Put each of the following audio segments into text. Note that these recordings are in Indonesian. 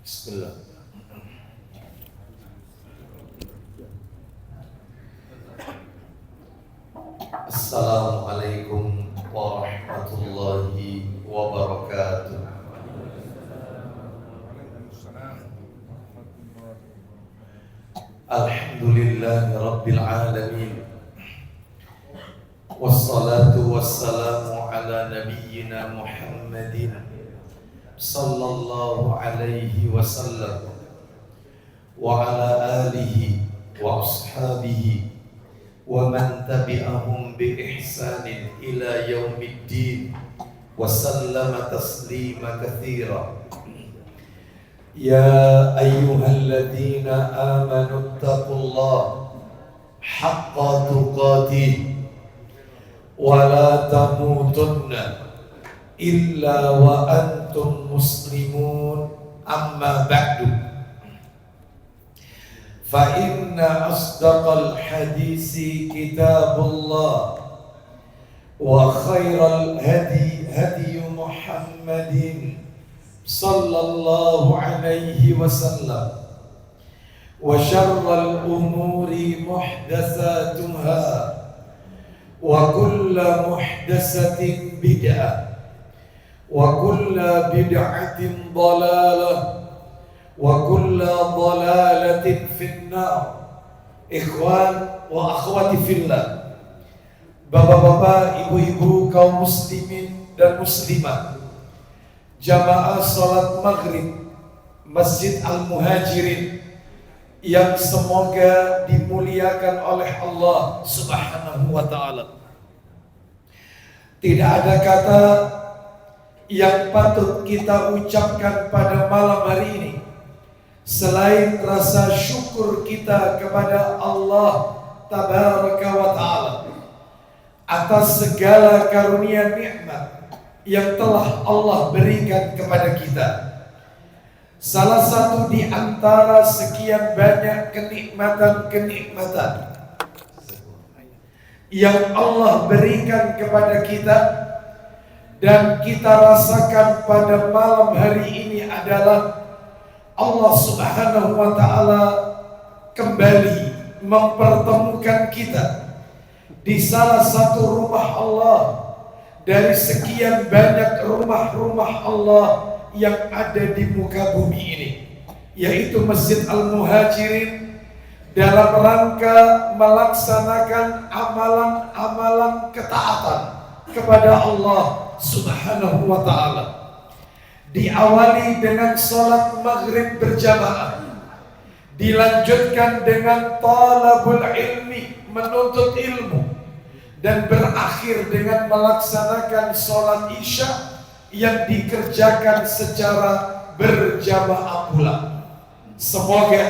Bismillah. Assalamualaikum warahmatullahi wabarakatuh. Alhamdulillahi rabbil alamin. Wassalatu wassalamu ala nabiyyina Muhammadin sallallahu alaihi wasallam wa ala alihi wa ashabihi wa man tabi'ahum bi ihsanin ila yaumiddin wa sallama taslima katsira. Ya ayyuhalladzina amanu taqullaha haqqa tuqatih wa la tamutunna illa wa antum muslimun, amma ba'du. Fa inna asdaqal hadisi kitabullah wa khairal hadi hadi Muhammadin sallallahu alaihi wasallam wa syarral umuri muhdatsatuha wa kullu muhdatsatin bid'ah wa kullu bid'atin dhalalah wa kullu dhalalatin finnar. Ikhwan wa akhwati fillah, bapak-bapak, ibu-ibu, kaum muslimin dan muslimat, jamaah salat maghrib Masjid Al-Muhajirin yang semoga dimuliakan oleh Allah Subhanahu wa ta'ala. Tidak ada kata yang patut kita ucapkan pada malam hari ini selain rasa syukur kita kepada Allah Tabaraka wa ta'ala atas segala karunia nikmat yang telah Allah berikan kepada kita. Salah satu di antara sekian banyak kenikmatan-kenikmatan yang Allah berikan kepada kita dan kita rasakan pada malam hari ini adalah Allah Subhanahu wa ta'ala kembali mempertemukan kita di salah satu rumah Allah dari sekian banyak rumah-rumah Allah yang ada di muka bumi ini, yaitu Masjid Al-Muhajirin, dalam rangka melaksanakan amalan-amalan ketaatan kepada Allah Subhanahu wa ta'ala. Diawali dengan sholat maghrib berjamaah, dilanjutkan dengan talabul ilmi, menuntut ilmu, dan berakhir dengan melaksanakan sholat isya yang dikerjakan secara berjamaah pula. Semoga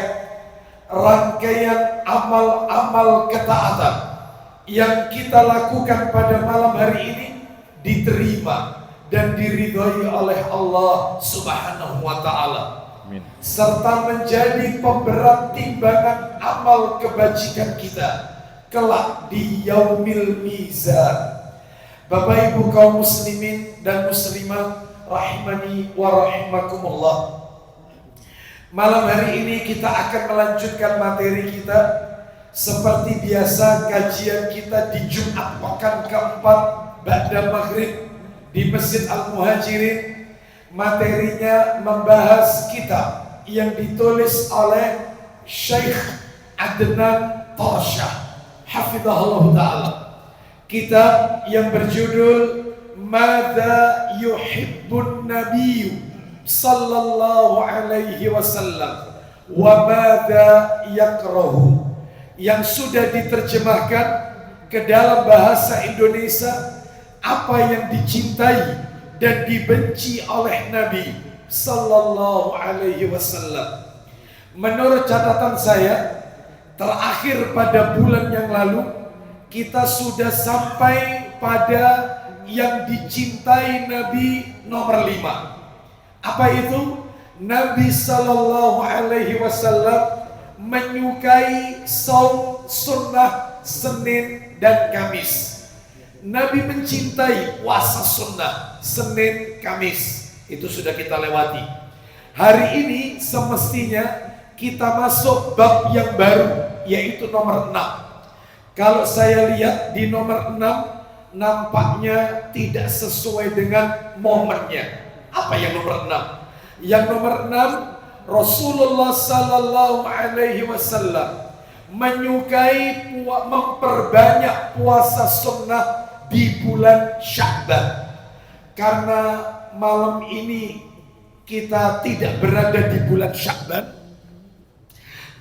rangkaian amal-amal ketaatan yang kita lakukan pada malam hari ini diterima dan diridhai oleh Allah Subhanahu wa ta'ala, serta menjadi pemberat timbangan amal kebajikan kita kelak di yaumil mizan. Bapak ibu kaum muslimin dan muslimat rahimani wa rahimakumullah, malam hari ini kita akan melanjutkan materi kita. Seperti biasa, kajian kita di Jumat pekan keempat ba'da maghrib di Masjid Al-Muhajirin, materinya membahas kitab yang ditulis oleh Syekh Adnan Tarsyah hafizahullah ta'ala. Kitab yang berjudul Madza Yuhibbun Nabiyyu sallallahu alaihi wasallam wa madza yakrahu, yang sudah diterjemahkan ke dalam bahasa Indonesia apa yang dicintai dan dibenci oleh Nabi sallallahu alaihi wasallam. Menurut catatan saya, terakhir pada bulan yang lalu kita sudah sampai pada yang dicintai Nabi nomor 5. Apa itu? Nabi sallallahu alaihi wasallam menyukai saum sunnah Senin dan Kamis. Nabi mencintai puasa sunnah Senin Kamis. Itu sudah kita lewati. Hari ini semestinya kita masuk bab yang baru, yaitu nomor 6. Kalau saya lihat di nomor 6, nampaknya tidak sesuai dengan momennya. Apa yang nomor 6? Yang nomor 6, Rasulullah sallallahu alaihi wasallam menyukai memperbanyak puasa sunnah di bulan Sya'ban. Karena malam ini kita tidak berada di bulan Sya'ban.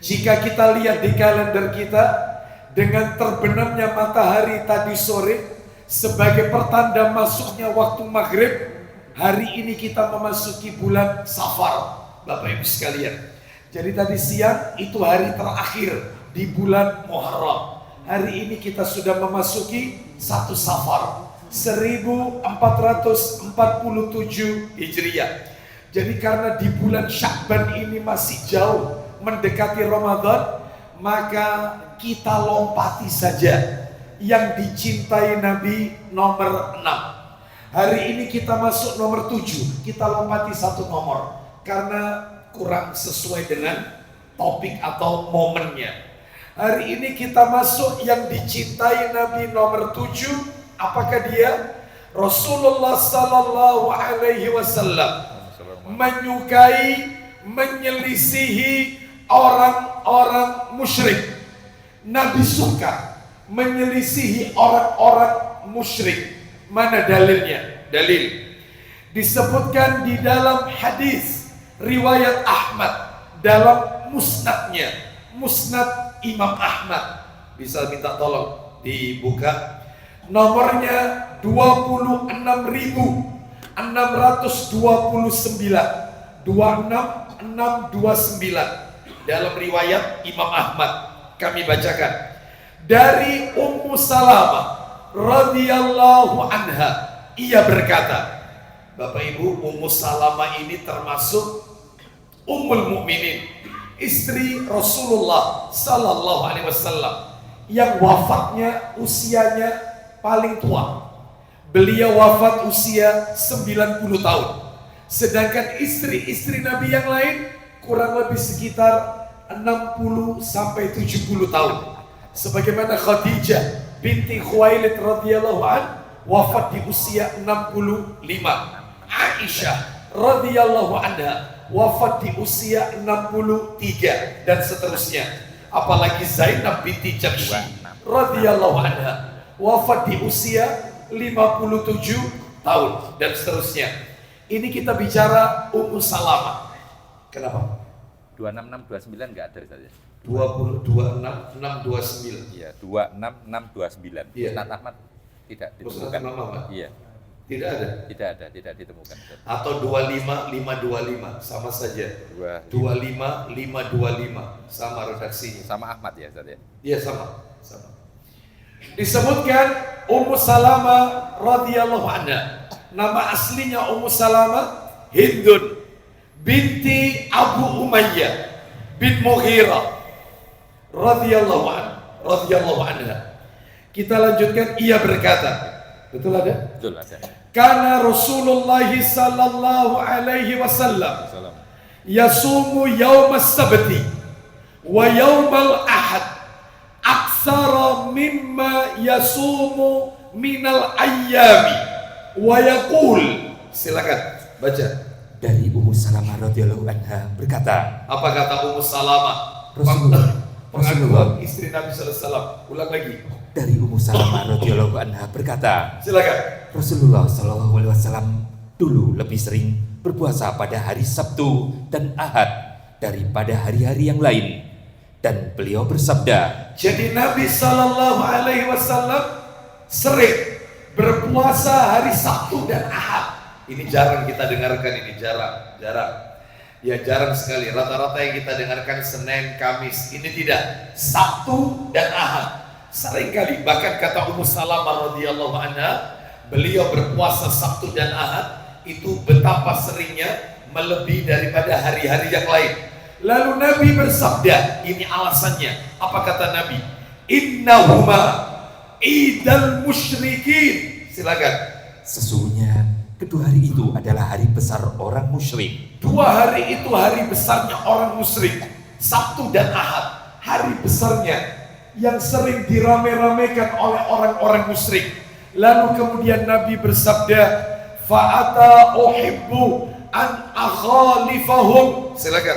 Jika kita lihat di kalender kita, dengan terbenamnya matahari tadi sore sebagai pertanda masuknya waktu maghrib, hari ini kita memasuki bulan Safar, Bapak Ibu sekalian. Jadi tadi siang itu hari terakhir di bulan Muharram. Hari ini kita sudah memasuki 1 Safar 1447 Hijriah. Jadi karena di bulan Sya'ban ini masih jauh mendekati Ramadan, maka kita lompati saja yang dicintai Nabi nomor 6. Hari ini kita masuk nomor 7, kita lompati 1 nomor karena kurang sesuai dengan topik atau momennya. Hari ini kita masuk yang dicintai Nabi nomor 7. Apakah dia? Rasulullah sallallahu alaihi wasallam menyukai, menyelisihi orang-orang musyrik. Nabi suka menyelisihi orang-orang musyrik. Mana dalilnya? Dalil disebutkan di dalam hadis riwayat Ahmad dalam musnadnya, musnad Imam Ahmad. Bisa minta tolong dibuka. Nomornya 26.629, 26629 dalam riwayat Imam Ahmad. Kami bacakan dari Ummu Salamah radhiyallahu anha. Ia berkata, Bapak Ibu, Ummu Salamah ini termasuk Ummul Mukminin, istri Rasulullah sallallahu alaihi wasallam yang wafatnya usianya paling tua. Beliau wafat usia 90 tahun. Sedangkan istri-istri Nabi yang lain kurang lebih sekitar 60 sampai 70 tahun. Sebagaimana Khadijah binti Khuwailid radhiyallahu an wafat di usia 65. Aisyah radhiyallahu anha wafat di usia 63 dan seterusnya. Apalagi Zainab binti Jahsy radhiyallahu anha wafat di usia 57 tahun dan seterusnya. Ini kita bicara Ummu Salamah. Kenapa? 26629 enggak ada saja. 22629. Iya, 26629. Iya. Ustaz Ahmad tidak ditemukan. Iya. Tidak ada. Tidak ditemukan. Atau 25525 sama saja. 25525 sama redaksinya. Sama Ahmad ya, Ustaz ya. Iya, sama. Disebutkan Ummu Salamah radhiyallahu anha. Nama aslinya Ummu Salamah Hindun binti Abu Umayyah bin Mughirah radhiyallahu anha. Kita lanjutkan. Ia berkata, betul ada? Betul ada. Karena Rasulullah sallallahu alaihi wasallam yasumu yaumas sabti wa yaumal ahad aksara mimma yasumu minal ayyami wa yaqul. Silakan baca. Dari Ummu Salamah radhiyallahu anha berkata, Apa kata Ummu Salamah? Pengakuan istri Nabi sallallahu alaihi wasallam. Ulang lagi. dari Ummu Salamah radhiyallahu anha berkata, Silakan. Rasulullah sallallahu alaihi wasallam dulu lebih sering berpuasa pada hari Sabtu dan Ahad daripada hari-hari yang lain, dan beliau bersabda. Jadi Nabi sallallahu alaihi wasallam sering berpuasa hari Sabtu dan Ahad. Ini jarang kita dengarkan, ini jarang. Ya jarang sekali. Rata-rata yang kita dengarkan Senin, Kamis. Ini tidak. Sabtu dan Ahad. Sering kali. Bahkan kata Ummu Salamah radhiyallahu anha, beliau berpuasa Sabtu dan Ahad itu betapa seringnya, melebihi daripada hari-hari yang lain. Lalu Nabi bersabda, ini alasannya. Apa kata Nabi? Innahuma idal musyrikin. Silakan. Sesungguhnya Kedua hari itu adalah hari besar orang musyrik. 2 hari itu hari besarnya orang musyrik. Sabtu dan Ahad, hari besarnya yang sering dirame-ramekan oleh orang-orang musyrik. Lalu kemudian Nabi bersabda, fa'ata uhibbu an akhalifahum. Silakan.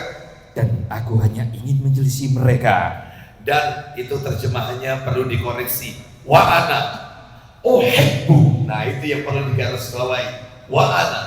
Dan aku hanya ingin menyelisih mereka. Dan itu terjemahannya perlu dikoreksi. Wa ana uhibbu. Nah, itu yang perlu digarisbawahi. Wa ana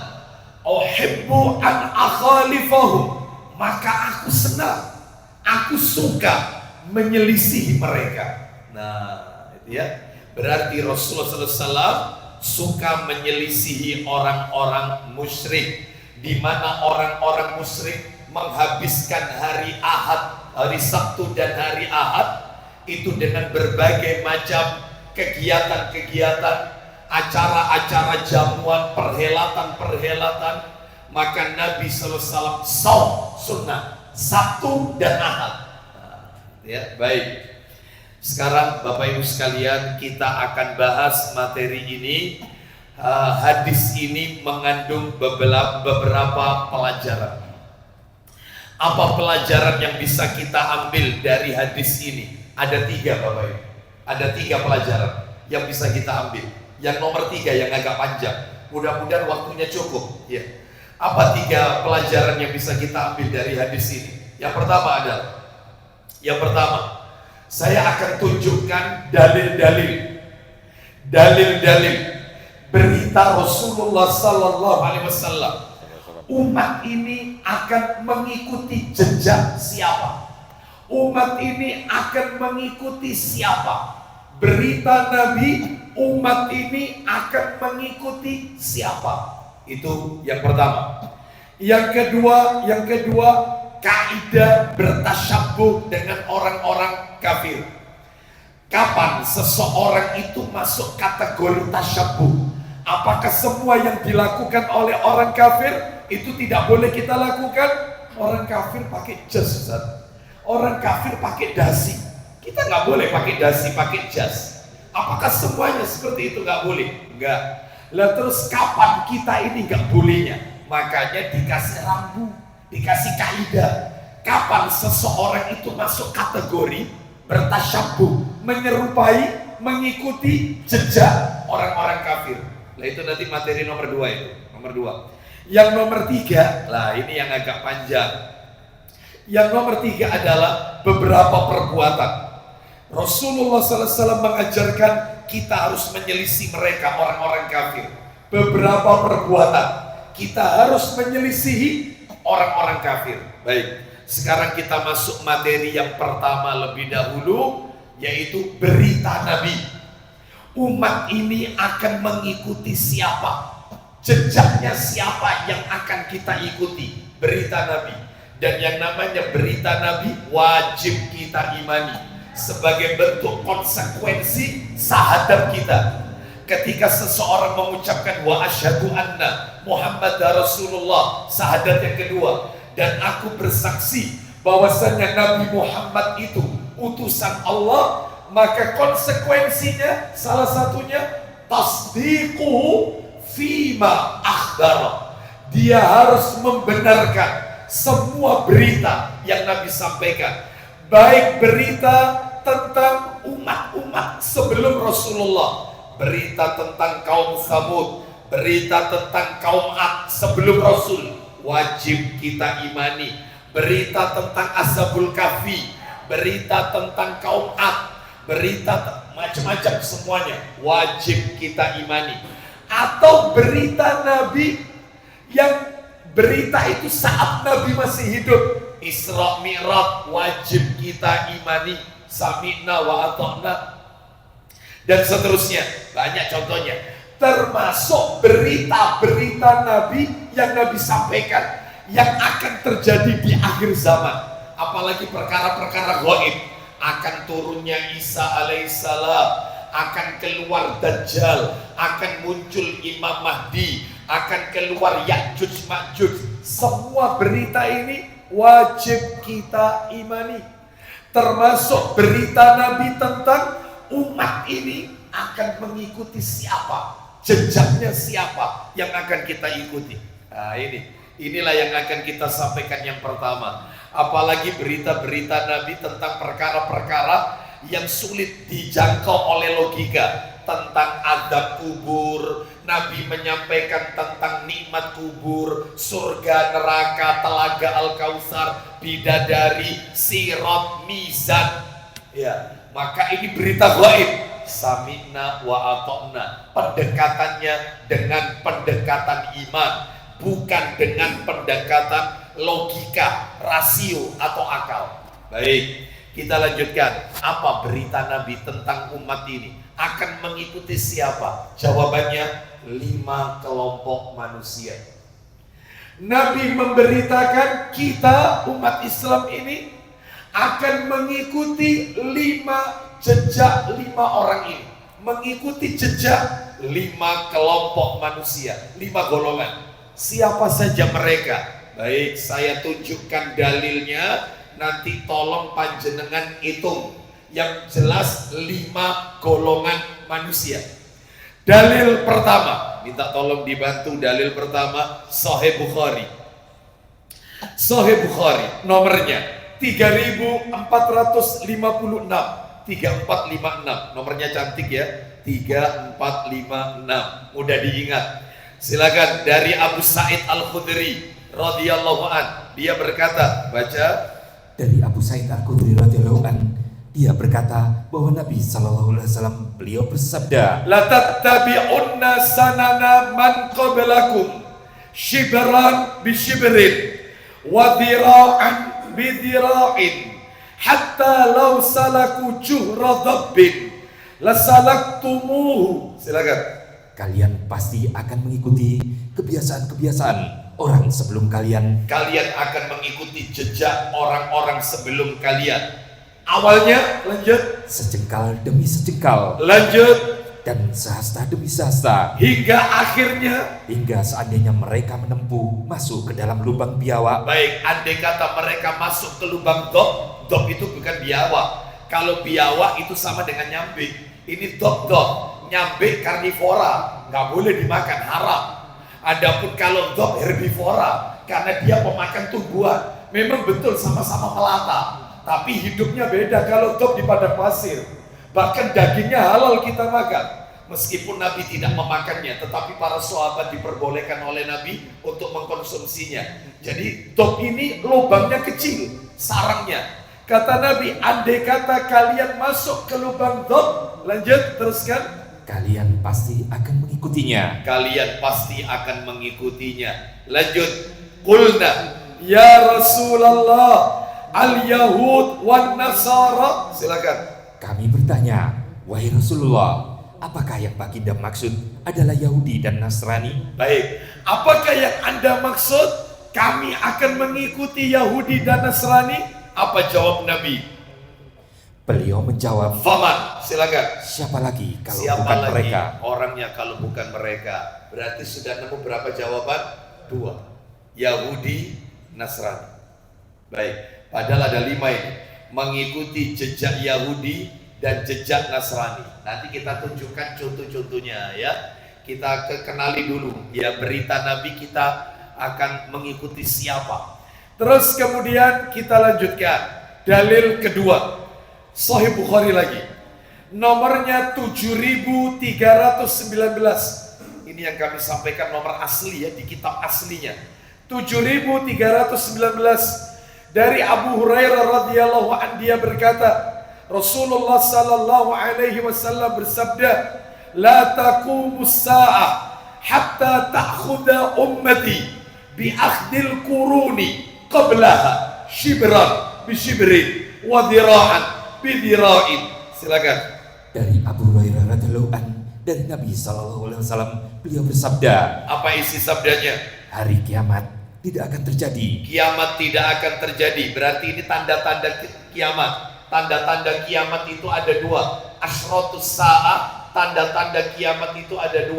uhibbu an akhalifahum. Maka aku senang, aku suka menyelisihi mereka. Nah, itu ya. Berarti Rasulullah SAW suka menyelisihi orang-orang musyrik, di mana orang-orang musyrik menghabiskan hari Ahad, hari Sabtu dan hari Ahad itu dengan berbagai macam kegiatan-kegiatan, acara-acara jamuan, perhelatan-perhelatan. Maka Nabi SAW saum sunnah Sabtu dan Ahad. Nah, ya, baik. Sekarang Bapak Ibu sekalian, kita akan bahas materi ini. Hadis ini mengandung beberapa pelajaran. Apa pelajaran yang bisa kita ambil dari hadis ini? Ada 3 Bapak Ibu. Ada 3 pelajaran yang bisa kita ambil. Yang nomor 3 yang agak panjang. Mudah-mudahan waktunya cukup. Ya. Apa 3 pelajaran yang bisa kita ambil dari hadis ini? Yang pertama adalah, saya akan tunjukkan dalil-dalil berita Rasulullah Sallallahu Alaihi Wasallam. Umat ini akan mengikuti jejak siapa? Umat ini akan mengikuti siapa? Berita Nabi, umat ini akan mengikuti siapa? Itu yang pertama. Yang kedua, kaidah bertasyabuh dengan orang-orang kafir. Kapan seseorang itu masuk kategori tasyabuh? Apakah semua yang dilakukan oleh orang kafir itu tidak boleh kita lakukan? Orang kafir pakai jas, Ustaz. Orang kafir pakai dasi. Kita nggak boleh pakai dasi, pakai jas. Apakah semuanya seperti itu nggak boleh? Enggak. Lah terus kapan kita ini nggak bolehnya? Makanya dikasih rambu, dikasih kaidah. Kapan seseorang itu masuk kategori bertasyabuh, menyerupai, mengikuti jejak orang-orang kafir. Nah itu nanti materi nomor 2 itu. Nomor 2. Yang nomor 3, lah ini yang agak panjang. Yang nomor 3 adalah beberapa perbuatan. Rasulullah SAW mengajarkan kita harus menyelisih mereka, orang-orang kafir. Beberapa perbuatan kita harus menyelisihi orang-orang kafir. Baik, sekarang kita masuk materi yang pertama lebih dahulu, yaitu berita Nabi. Umat ini akan mengikuti siapa? Jejaknya siapa yang akan kita ikuti? Berita Nabi. Dan yang namanya berita Nabi wajib kita imani sebagai bentuk konsekuensi syahadat kita. Ketika seseorang mengucapkan wa asyhadu anna Muhammad Rasulullah, syahadat yang kedua, dan aku bersaksi bahwasanya Nabi Muhammad itu utusan Allah, maka konsekuensinya salah satunya tasdiquhu fima akhbara. Dia harus membenarkan semua berita yang Nabi sampaikan, baik berita tentang umat-umat sebelum Rasulullah, berita tentang kaum Samud, berita tentang kaum Ad sebelum Rasul, wajib kita imani. Berita tentang Ashabul Kahfi, berita tentang kaum Ad, berita macam-macam, semuanya wajib kita imani. Atau berita Nabi yang berita itu saat Nabi masih hidup, Isra Mi'raj, wajib kita imani. Sami'na wa ata'na, dan seterusnya, banyak contohnya. Termasuk berita-berita Nabi yang Nabi sampaikan yang akan terjadi di akhir zaman, apalagi perkara-perkara gaib. Akan turunnya Isa alaihissalam, akan keluar Dajjal, akan muncul Imam Mahdi, akan keluar Ya'juj Ma'juj. Semua berita ini wajib kita imani. Termasuk berita Nabi tentang umat ini akan mengikuti siapa, jejaknya siapa yang akan kita ikuti. Nah inilah yang akan kita sampaikan yang pertama. Apalagi berita-berita Nabi tentang perkara-perkara yang sulit dijangkau oleh logika. Tentang azab kubur, Nabi menyampaikan tentang nikmat kubur, surga, neraka, telaga Al-Kautsar, bidadari, sirat, mizan. Ya, maka ini berita gaib. Sami'na wa ata'na. Pendekatannya dengan pendekatan iman, bukan dengan pendekatan logika, rasio atau akal. Baik, kita lanjutkan. Apa berita Nabi tentang umat ini? Akan mengikuti siapa? Jawabannya 5 kelompok manusia. Nabi memberitakan kita umat Islam ini akan mengikuti 5 jejak 5 orang ini. Mengikuti jejak 5 kelompok manusia, 5 golongan. Siapa saja mereka? Baik, saya tunjukkan dalilnya. Nanti tolong panjenengan hitung. Yang jelas 5 golongan manusia. Dalil pertama, minta tolong dibantu. Dalil pertama, Sahih Bukhari. Sahih Bukhari, nomornya 3456. 3456, nomornya cantik ya. 3456, mudah diingat. Silakan, dari Abu Sa'id Al-Khudri radhiyallahu an. Dia berkata, baca. Dari Abu Sa'id Al-Khudri radhiyallahu an, dia berkata bahwa Nabi SAW beliau bersabda, La tattabi'unna sanana man qablakum shibran bi shibrin wa dhira'an bi dhira'in hatta law salaku juhra dhabbin la salaktumuhu. Silakan. kalian pasti akan mengikuti kebiasaan-kebiasaan orang sebelum kalian. Kalian akan mengikuti jejak orang-orang sebelum kalian. Awalnya, lanjut, Sejengkal demi sejengkal, lanjut, dan sehasta demi sehasta, hingga akhirnya. hingga seandainya mereka menempuh masuk ke dalam lubang biawak. Baik, andai kata mereka masuk ke lubang dop itu bukan biawak. Kalau biawak itu sama dengan nyambe. Ini dop, nyambe karnivora, nggak boleh dimakan, haram. Adapun kalau dop herbivora, karena dia pemakan tumbuhan. Memang betul sama-sama melata, tapi hidupnya beda. Kalau dop di padang pasir, bahkan dagingnya halal kita makan. Meskipun Nabi tidak memakannya, tetapi para sahabat diperbolehkan oleh Nabi untuk mengkonsumsinya. Jadi dop ini lubangnya kecil, sarangnya. Kata Nabi, andai kata kalian masuk ke lubang dop, lanjut, teruskan. Kalian pasti akan mengikutinya. Kalian pasti akan mengikutinya. Lanjut. Qulna, ya Rasulullah, al-Yahud wan Nasara. Silakan. Kami bertanya, wahai Rasulullah, apakah yang baginda maksud adalah Yahudi dan Nasrani? Baik, apakah yang Anda maksud kami akan mengikuti Yahudi dan Nasrani? Apa jawab Nabi? Beliau menjawab, Faman, silakan. siapa lagi kalau Siapa bukan lagi mereka? orangnya kalau bukan mereka? Berarti sudah nemu berapa jawaban? 2. Yahudi, Nasrani. Baik, padahal ada 5 ini. Mengikuti jejak Yahudi dan jejak Nasrani. Nanti kita tunjukkan contoh-contohnya ya. Kita kenali dulu ya, berita Nabi kita akan mengikuti siapa. Terus kemudian kita lanjutkan. Dalil kedua, Sahih Bukhari lagi. Nomornya 7319. Ini yang kami sampaikan nomor asli ya, di kitab aslinya. 7319. Dari Abu Hurairah radhiyallahu anhu, dia berkata, Rasulullah sallallahu alaihi wasallam bersabda, la taqumus sa'ah hatta ta'khudha ummati bi akhdil quruni qablaha shibran bi shibrin wa dhira'an bi dhira'in. Silakan. Dari Abu Hurairah radhiyallahu anhu, dari Nabi SAW, beliau bersabda, Apa isi sabdanya? hari kiamat tidak akan terjadi. Kiamat tidak akan terjadi. Berarti ini tanda-tanda kiamat. Tanda-tanda kiamat itu ada 2. Asyratus sa'ah, tanda-tanda kiamat itu ada 2.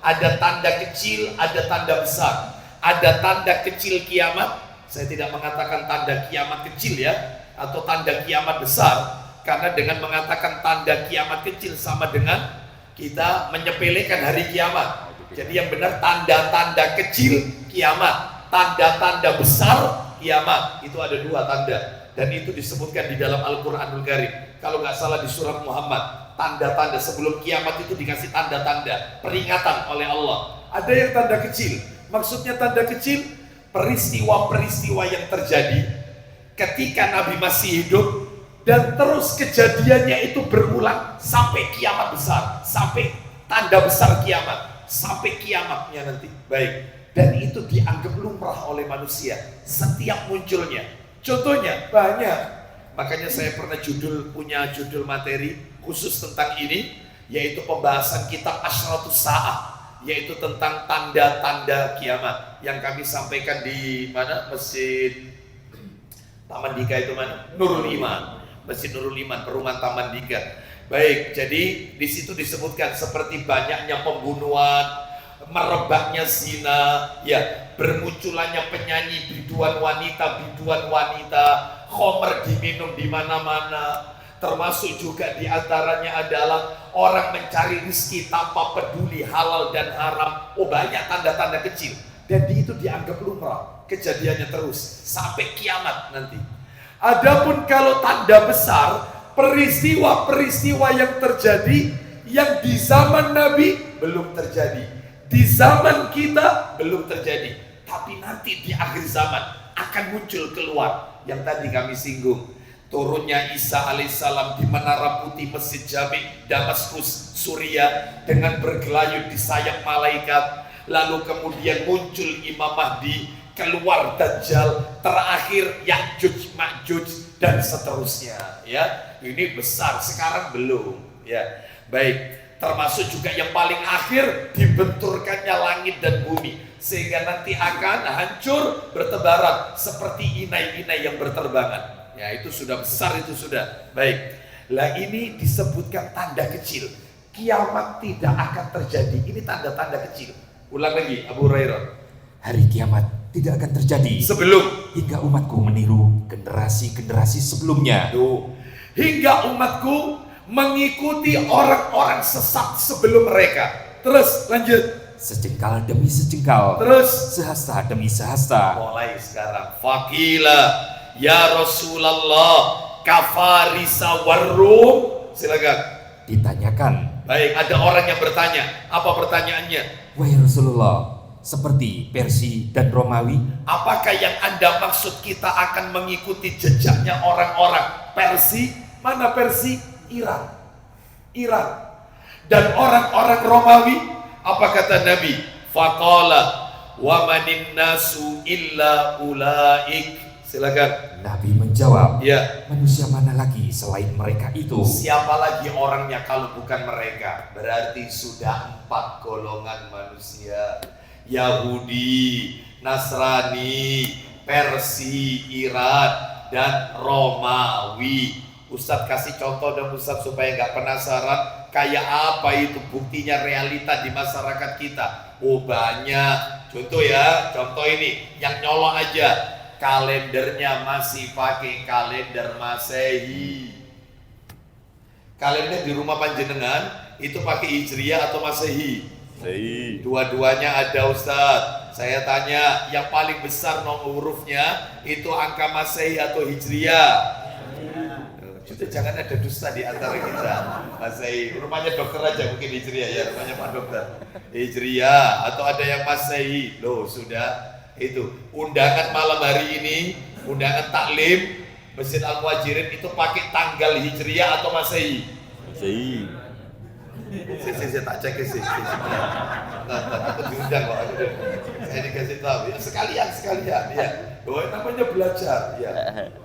Ada tanda kecil, ada tanda besar. Ada tanda kecil kiamat. Saya tidak mengatakan tanda kiamat kecil ya, atau tanda kiamat besar, karena dengan mengatakan tanda kiamat kecil sama dengan kita menyepelekan hari kiamat. Jadi yang benar tanda-tanda kecil kiamat, tanda-tanda besar kiamat. Itu ada 2 tanda, dan itu disebutkan di dalam Al-Quranul Karim. Kalau nggak salah di surat Muhammad, tanda-tanda sebelum kiamat itu dikasih tanda-tanda peringatan oleh Allah. Ada yang tanda kecil. Maksudnya tanda kecil, peristiwa-peristiwa yang terjadi ketika Nabi masih hidup, dan terus kejadiannya itu berulang sampai kiamat besar, sampai tanda besar kiamat, sampai kiamatnya nanti. Baik, dan itu dianggap lumrah oleh manusia setiap munculnya. Contohnya banyak. Makanya saya pernah punya judul materi khusus tentang ini, yaitu pembahasan kitab Asyratus Sa'ah, yaitu tentang tanda-tanda kiamat yang kami sampaikan di mana? Masjid Taman Dika itu mana? Nurul Iman. Masjid Nurul Iman, perumahan Taman Dika. Baik, jadi di situ disebutkan seperti banyaknya pembunuhan, merebaknya zina, ya, bermunculannya penyanyi biduan wanita, khomer diminum di mana-mana. Termasuk juga diantaranya adalah orang mencari rezeki tanpa peduli halal dan haram. Oh, banyak tanda-tanda kecil, dan itu dianggap lumrah, kejadiannya terus sampai kiamat nanti. Adapun kalau tanda besar, peristiwa-peristiwa yang terjadi yang di zaman Nabi belum terjadi, di zaman kita belum terjadi, tapi nanti di akhir zaman akan muncul keluar. Yang tadi kami singgung, turunnya Isa alaihissalam di Menara Putih Masjid Jami Damaskus, Suriah, dengan bergelayut di sayap malaikat. Lalu kemudian muncul Imam Mahdi, keluar Dajjal, terakhir Ya'juj Ma'juj, dan seterusnya. Ya, ini besar, sekarang belum. Ya, baik. Termasuk juga yang paling akhir, dibenturkannya langit dan bumi, sehingga nanti akan hancur bertebaran seperti inai-inai yang berterbangan. Ya, itu sudah besar, itu sudah. Baik. Lah, ini disebutkan tanda kecil. Kiamat tidak akan terjadi. Ini tanda-tanda kecil. Ulang lagi, Abu Hurairah. Hari kiamat tidak akan terjadi sebelum, hingga umatku meniru generasi-generasi sebelumnya. Tuh. Hingga umatku mengikuti orang-orang sesat sebelum mereka. Terus lanjut. Sejengkal demi sejengkal. Terus sehasta demi sehasta. mulai sekarang. Faqila ya Rasulullah kafarisa warrum. Silakan. Ditanyakan, Baik, ada orang yang bertanya. Apa pertanyaannya? wahai Rasulullah, seperti Persia dan Romawi? Apakah yang Anda maksud kita akan mengikuti jejaknya orang-orang Persia? Mana Persia? Iran. Dan orang-orang Romawi, apa kata Nabi? Faqala wa manin nasu illa ulaik. Silakan. Nabi menjawab, Ya, manusia mana lagi selain mereka itu? siapa lagi orangnya kalau bukan mereka? Berarti sudah 4 golongan manusia. Yahudi, Nasrani, Persia, Iran, dan Romawi. Ustadz kasih contoh dong Ustadz supaya nggak penasaran. Kayak apa itu buktinya realita di masyarakat kita? Oh, banyak. Contoh ya, contoh ini yang nyolong aja. Kalendernya masih pakai kalender Masehi. Kalender di rumah panjenengan itu pakai Hijriah atau Masehi? Dua-duanya ada Ustadz. Saya tanya, yang paling besar nomor hurufnya itu angka Masehi atau Hijriah? Jadi jangan ada dusta di antara kita. Masehi, rumahnya dokter aja mungkin Hijriah ya, rumahnya Pak Dokter. Hijriah atau ada yang Masehi. Loh, sudah itu undangan malam hari ini, undangan taklim Masjid Al-Muhajirin itu pakai tanggal Hijriah atau Masehi? Masehi. Saya tak cek sih. Takut diundang kok. Saya dikasih tahu. Ya sekalian ya. Bahwa namanya belajar. Ya.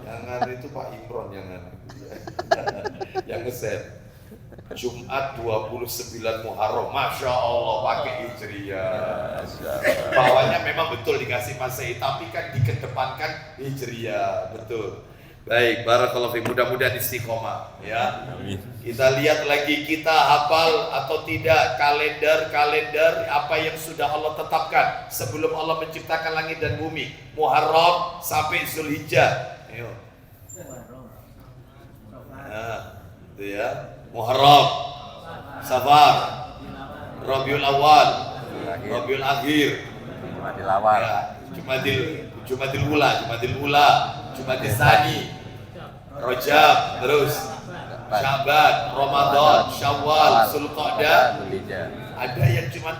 Jangan itu Pak Imron yang ngeset. Jumat 29 Muharram, Masya Allah pakai Hijriah. Bawahnya memang betul dikasih Masehi, tapi kan dikedepankan Hijriah, betul. Baik, barakallahu fiik, mudah-mudahan istiqomah ya. Amin. Kita lihat lagi, kita hafal atau tidak kalender apa yang sudah Allah tetapkan sebelum Allah menciptakan langit dan bumi. Muharram sampai Zulhijjah. Ayo. Nah, itu ya. Muharram, Safar, Rabiul Awal, Akhir. Rabiul Akhir, Jumadil Awal. ya, Jumadil Ula, Jumadil Tsani, Rajab, terus Syaban, Ramadan, Syawal, Zulqa'dah. Dzulhijjah. Ada yang cuma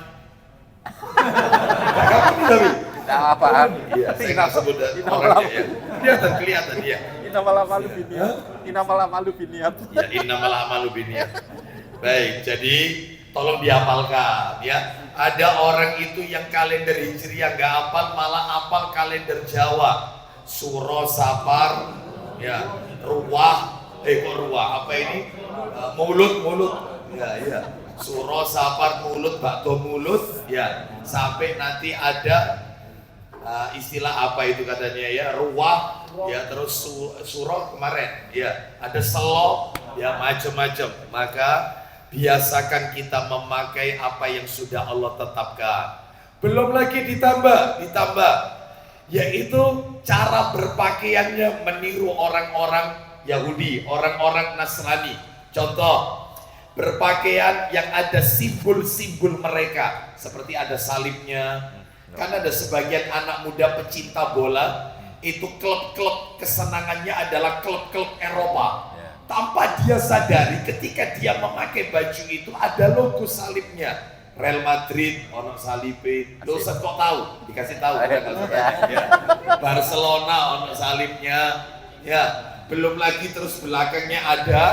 kamu nih tapi Tidak apaan. iya, saya nggak sebut orangnya ya. Kelihatan ya. Innamal a'malu binniyat. Innamal a'malu binniyat. Ya innamal a'malu binniyat. Baik, jadi tolong dihafalkan ya. Ada orang itu yang kalender Hijriah nggak hafal, malah hafal kalender Jawa. Suro, Safar, ya, Ruwah, kok Ruwah? Apa ini? Mulut. Ya. Suro, Safar, Mulut, Bakto Mulut, ya. Sampai nanti ada istilah apa itu katanya ya, Ruwah, ya, terus Suro kemarin, ya. Ada Selo, ya, macam-macam. Maka biasakan kita memakai apa yang sudah Allah tetapkan. Belum lagi ditambah, yaitu cara berpakaiannya meniru orang-orang Yahudi, orang-orang Nasrani. Contoh, berpakaian yang ada simbol-simbol mereka, seperti ada salibnya. Kan ada sebagian anak muda pecinta bola, itu klub-klub kesenangannya adalah klub-klub Eropa. Tanpa dia sadari, ketika dia memakai baju itu ada logo salibnya. Real Madrid, ono salibnya. Lo kok tahu? Dikasih tahu. Ya. Barcelona, ono salibnya. Ya, belum lagi terus belakangnya ada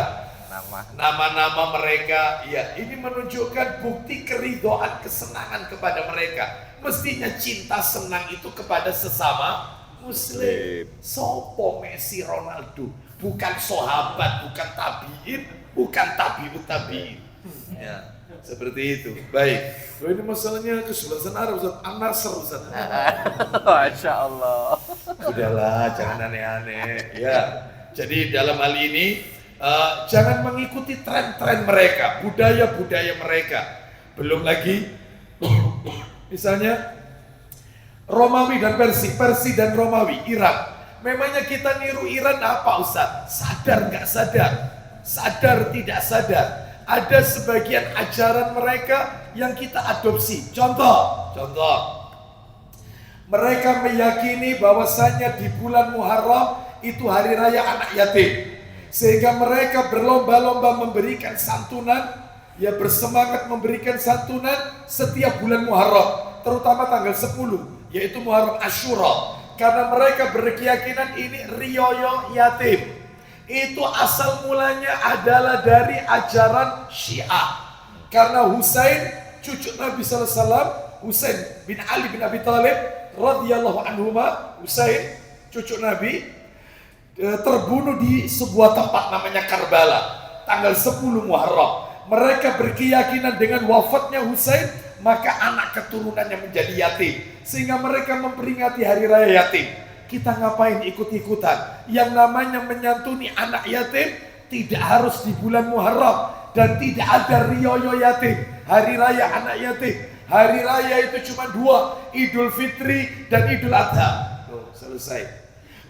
nama-nama mereka. Ya, ini menunjukkan bukti keridhaan, kesenangan kepada mereka. Mestinya cinta senang itu kepada sesama Muslim. Sopo Messi, Ronaldo, bukan sahabat, bukan tabiin, bukan tabiin. Ya, seperti itu. Baik. Oh, ini masalahnya kesebelasan Arab, Ustaz. An-Nasr, Ustaz. Masya Allah. Sudahlah, jangan aneh-aneh. Ya. Jadi dalam hal ini jangan mengikuti tren-tren mereka, budaya-budaya mereka. Belum lagi misalnya Romawi dan Persi dan Romawi, Iran. Memangnya kita niru Iran apa, Ustaz? Sadar nggak sadar? Sadar tidak sadar? Ada sebagian ajaran mereka yang kita adopsi. Contoh. Mereka meyakini bahwasanya di bulan Muharram itu hari raya anak yatim. Sehingga mereka berlomba-lomba memberikan santunan, ya, bersemangat memberikan santunan setiap bulan Muharram, terutama tanggal 10, yaitu Muharram Asyura. Karena mereka berkeyakinan ini riyoyo yatim. Itu asal mulanya adalah dari ajaran Syiah. Karena Husain, cucu Nabi SAW, Husain bin Ali bin Abi Thalib radhiyallahu anhuma, Husain cucu Nabi, terbunuh di sebuah tempat namanya Karbala tanggal 10 Muharram. Mereka berkeyakinan dengan wafatnya Husain, maka anak keturunannya menjadi yatim, sehingga mereka memperingati hari raya yatim. Kita ngapain ikut-ikutan? Yang namanya menyantuni anak yatim tidak harus di bulan Muharram, dan tidak ada riyoyo yatim, hari raya anak yatim. Hari raya itu cuma dua, Idul Fitri dan Idul Adha. Tuh, selesai.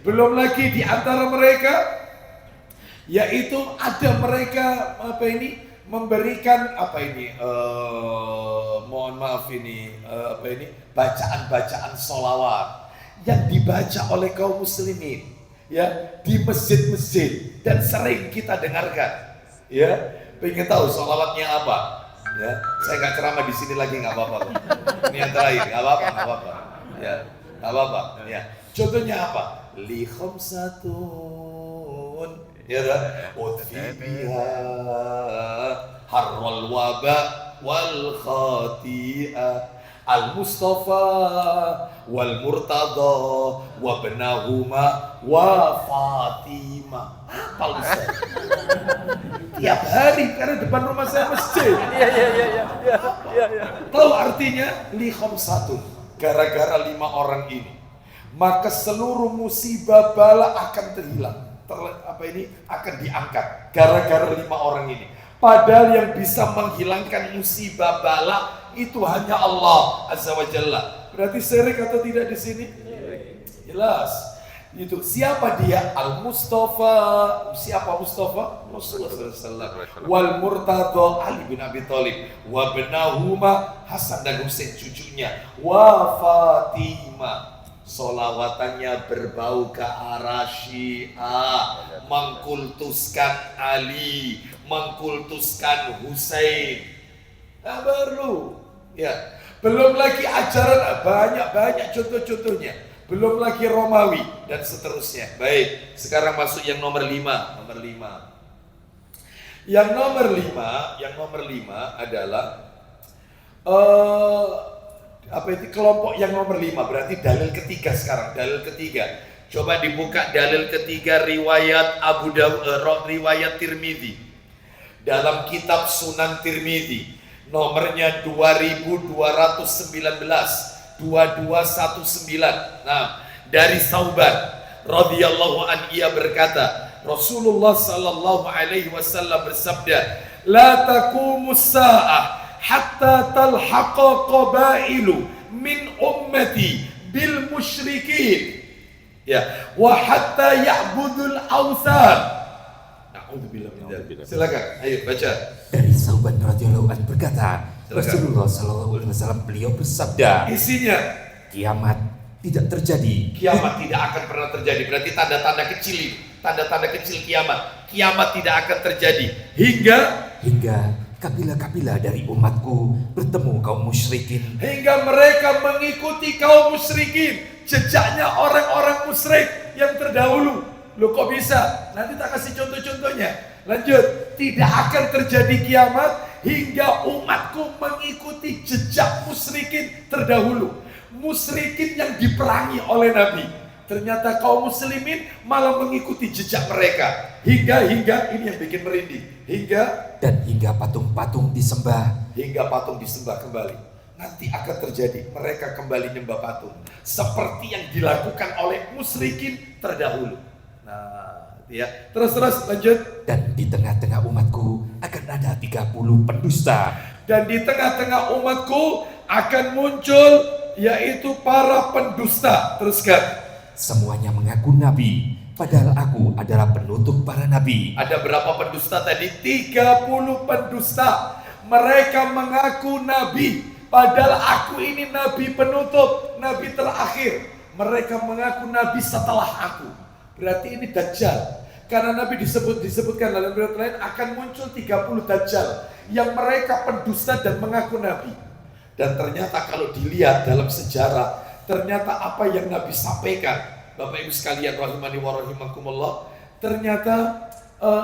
Belum lagi di antara mereka, yaitu ada mereka memberikan mohon maaf ini bacaan-bacaan sholawat yang dibaca oleh kaum muslimin, ya, di masjid-masjid, dan sering kita dengarkan. Ya, pengen tahu sholawatnya apa? Ya, saya nggak ceramah di sini lagi, nggak apa-apa. Ini yang terakhir, nggak apa-apa. Ya, nggak apa-apa. Ya, contohnya apa? Li khamsatun, ya kan? Utfi biha harral waba wal khati'ah al-Mustafa wal Murtada wa benahuma wa Fatimah. Apa Ustaz? Tiap hari karena depan rumah saya masjid. Iya. Tahu artinya? Li khamsatun. Gara-gara 5 orang ini, maka seluruh musibah bala akan terhilang. Akan diangkat gara-gara 5 orang ini. Padahal yang bisa menghilangkan musibah bala itu hanya Allah Azza wa Jalla. Berarti syirik atau tidak di sini? Jelas. Itu siapa dia? Al-Mustafa. Siapa Mustafa? Rasulullah SAW. Wal Murtadha Ali bin Abi Thalib. Wa benahuma Hasan dan Husain cucunya. Wa Fatimah. Solawatannya berbau ke arah Syiah, mengkultuskan Ali, mengkultuskan Husain. Nah, baru ya. Belum lagi ajaran banyak contoh-contohnya. Belum lagi Romawi dan seterusnya. Baik, sekarang masuk yang nomor 5. Yang nomor 5 adalah kelompok yang nomor 5, berarti dalil ketiga sekarang. Dalil ketiga. Coba dibuka dalil ketiga riwayat Abu Dawud, riwayat Tirmidzi. Dalam kitab Sunan Tirmidzi, nomornya 2219. 2219. Nah, dari Sauban radhiyallahu an ia berkata, Rasulullah sallallahu alaihi wasallam bersabda, "La taqumus sa'ah hatta talhaqa qabailu min ummati bil musyrikin." Ya, wa hatta ya'budul awthan. Na'udzubillah min dzalik. Silakan, ayo baca. Dari Sauban radhiyallahu an berkata, Silakan. Rasulullah sallallahu alaihi wasallam beliau bersabda, Isinya, kiamat tidak terjadi. kiamat tidak akan pernah terjadi. Berarti tanda-tanda kecil kiamat. Kiamat tidak akan terjadi Hingga kabilah-kabilah dari umatku bertemu kaum musyrikin. hingga mereka mengikuti kaum musyrikin, jejaknya orang-orang musyrik yang terdahulu. Loh kok bisa? Nanti tak kasih contoh-contohnya. Lanjut, tidak akan terjadi kiamat hingga umatku mengikuti jejak musyrikin terdahulu. Musyrikin yang diperangi oleh Nabi. Ternyata kaum muslimin malah mengikuti jejak mereka. Hingga ini yang bikin merinding. Hingga patung-patung disembah. Hingga patung disembah kembali. Nanti akan terjadi mereka kembali nyembah patung. Seperti yang dilakukan oleh musyrikin terdahulu. Nah, ya. Terus lanjut. Dan di tengah-tengah umatku akan ada 30 pendusta. Dan di tengah-tengah umatku akan muncul yaitu para pendusta. Teruskan. Semuanya mengaku nabi, padahal aku adalah penutup para nabi. Ada berapa pendusta tadi? 30 pendusta. Mereka mengaku nabi, padahal aku ini nabi penutup, nabi terakhir. Mereka mengaku nabi setelah aku. Berarti ini Dajjal. Karena Nabi disebutkan dalam riwayat lain akan muncul 30 Dajjal yang mereka pendusta dan mengaku nabi. Dan ternyata kalau dilihat dalam sejarah, ternyata apa yang Nabi sampaikan, Bapak Ibu sekalian rahimani wa rahimakumullah, ternyata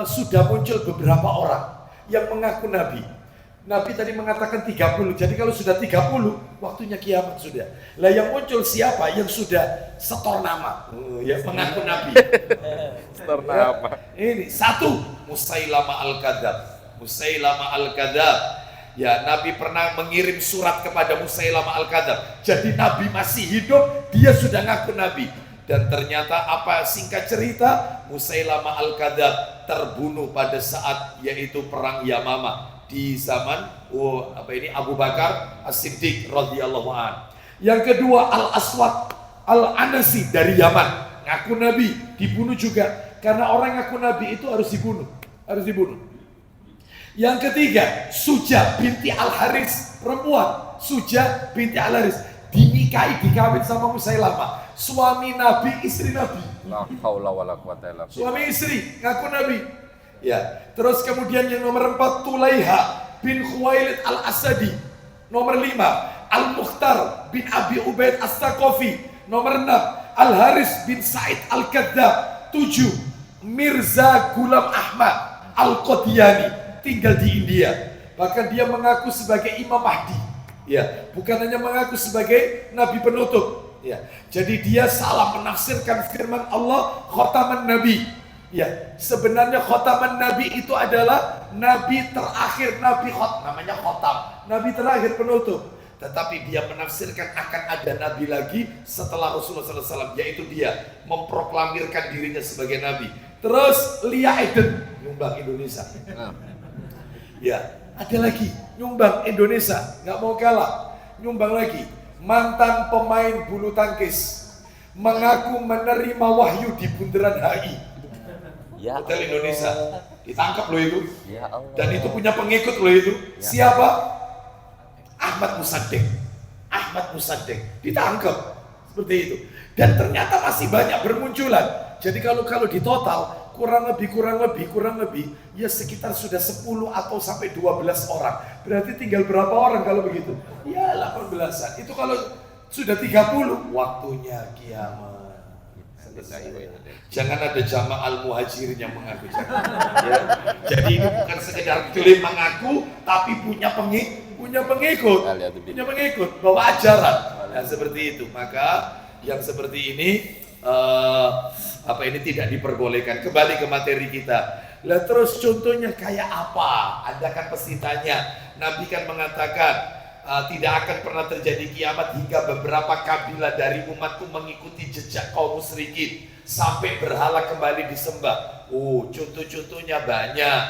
sudah muncul beberapa orang yang mengaku nabi. Nabi tadi mengatakan 30, jadi kalau sudah 30, waktunya kiamat sudah. Lah yang muncul siapa? Yang sudah setor nama, ya mengaku nabi. Setor nama. Ini satu, Musailama al-Kadzab. Musailama al-Kadzab. Ya, Nabi pernah mengirim surat kepada Musailama al-Kadzab. Jadi Nabi masih hidup, dia sudah ngaku nabi. Dan ternyata apa singkat cerita, Musailama al-Kadzab terbunuh pada saat yaitu perang Yamamah di zaman Abu Bakar As-Siddiq radhiyallahu an. Yang kedua Al-Aswad Al-Anasi dari Yaman, ngaku nabi, dibunuh juga. Karena orang ngaku nabi itu harus dibunuh. Yang ketiga Suja binti Al-Haris, perempuan Suja binti Al-Haris dikawin sama Musailama, suami nabi, istri nabi. La haula wala quwata illa billah. Suami istri ngaku nabi. Ya, terus kemudian yang nomor 4 Tulaiha bin Khuwailid Al-Asadi. Nomor 5 Al-Mukhtar bin Abi Ubaid As-Saqafi. Nomor 6 Al-Haris bin Sa'id Al-Kadzab. 7 Mirza Ghulam Ahmad Al-Qadiani, tinggal di India. Bahkan dia mengaku sebagai Imam Mahdi. Ya, bukan hanya mengaku sebagai nabi penutup. Ya, jadi dia salah menafsirkan firman Allah khataman nabi. Ya, sebenarnya khotaman nabi itu adalah nabi terakhir, namanya khotam, nabi terakhir penutup. Tetapi dia menafsirkan akan ada nabi lagi setelah Rasulullah SAW, yaitu dia memproklamirkan dirinya sebagai nabi. Terus Lia Eden nyumbang Indonesia. Ya, ada lagi nyumbang Indonesia, nggak mau kalah, nyumbang lagi. Mantan pemain bulu tangkis, mengaku menerima wahyu di bundaran HI, Ya Hotel Allah. Indonesia. Ditangkap loh itu. Ya Allah. Dan itu punya pengikut loh itu. Siapa? Ahmad Musaddiq. Ahmad Musaddiq ditangkap seperti itu. Dan ternyata masih banyak bermunculan. Jadi kalau di total kurang lebih ya sekitar sudah 10 atau sampai 12 orang. Berarti tinggal berapa orang kalau begitu? Ya 18-an. Itu kalau sudah 30 waktunya kiamat. Jangan ada jamaah al-muhajirin yang mengaku jangan. Ya. Jadi ini bukan sekedar klaim mengaku, tapi punya pengikut, bawa ajaran. Nah seperti itu. Maka yang seperti ini ini tidak diperbolehkan. Kembali ke materi kita. Lah terus contohnya kayak apa? Anda kan pasti tanya. Nabi kan mengatakan tidak akan pernah terjadi kiamat hingga beberapa kabilah dari umatku mengikuti jejak kaum musyrikin sampai berhala kembali disembah. Contoh-contohnya banyak.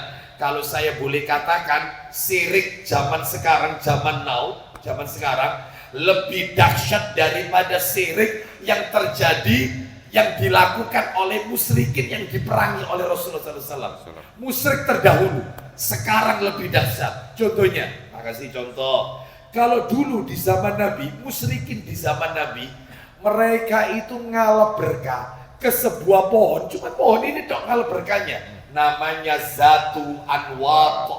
Kalau saya boleh katakan, syirik zaman sekarang, zaman sekarang lebih dahsyat daripada syirik yang terjadi, yang dilakukan oleh musyrikin yang diperangi oleh Rasulullah SAW. Musyrik terdahulu, sekarang lebih dahsyat. Contohnya, kasih contoh. Kalau dulu di zaman Nabi, musyrikin di zaman Nabi, mereka itu ngalap berkah ke sebuah pohon. Cuma pohon ini dok ngalap berkahnya. Namanya Zatu Anwat.